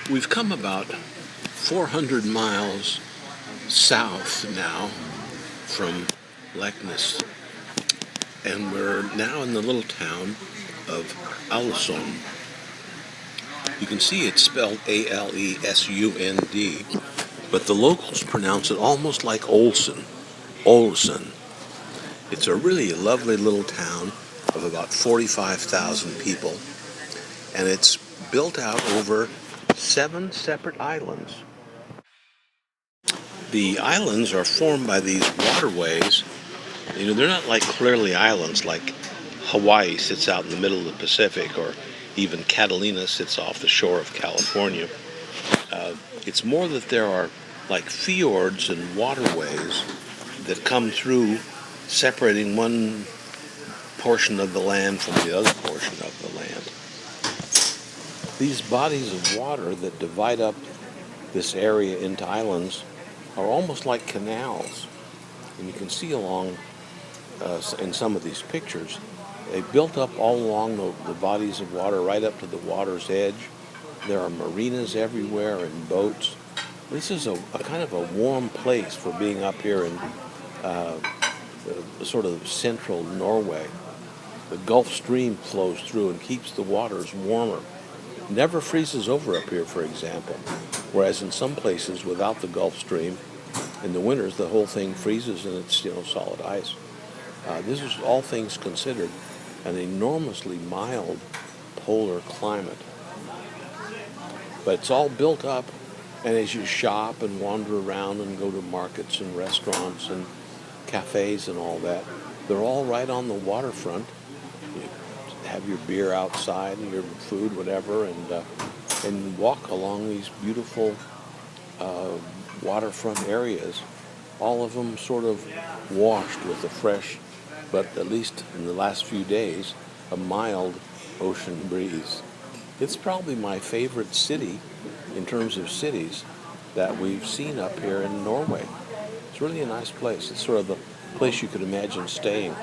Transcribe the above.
We've come about 400 miles south now from Leknes, and we're now in the little town of Alesund. You can see it's spelled Alesund, but the locals pronounce it almost like Olson. Olson. It's a really lovely little town of about 45,000 people, and it's built out over 7 separate islands. The islands are formed by these waterways. They're not like clearly islands like Hawaii sits out in the middle of the Pacific, or even Catalina sits off the shore of California. It's more that there are like fjords and waterways that come through, separating one portion of the land from the other portion of the land. These bodies of water that divide up this area into islands are almost like canals. And you can see along in some of these pictures, they built up all along the bodies of water right up to the water's edge. There are marinas everywhere and boats. This is a kind of a warm place for being up here in sort of central Norway. The Gulf Stream flows through and keeps the waters warmer. Never freezes over up here, for example, whereas in some places without the Gulf Stream, in the winters the whole thing freezes and it's solid ice. This is, all things considered, an enormously mild polar climate. But it's all built up, and as you shop and wander around and go to markets and restaurants and cafes and all that, they're all right on the waterfront. You have your beer outside and your food, whatever, and walk along these beautiful waterfront areas, all of them sort of washed with a fresh, but at least in the last few days, a mild ocean breeze. It's probably my favorite city in terms of cities that we've seen up here in Norway. It's really a nice place. It's sort of the place you could imagine staying.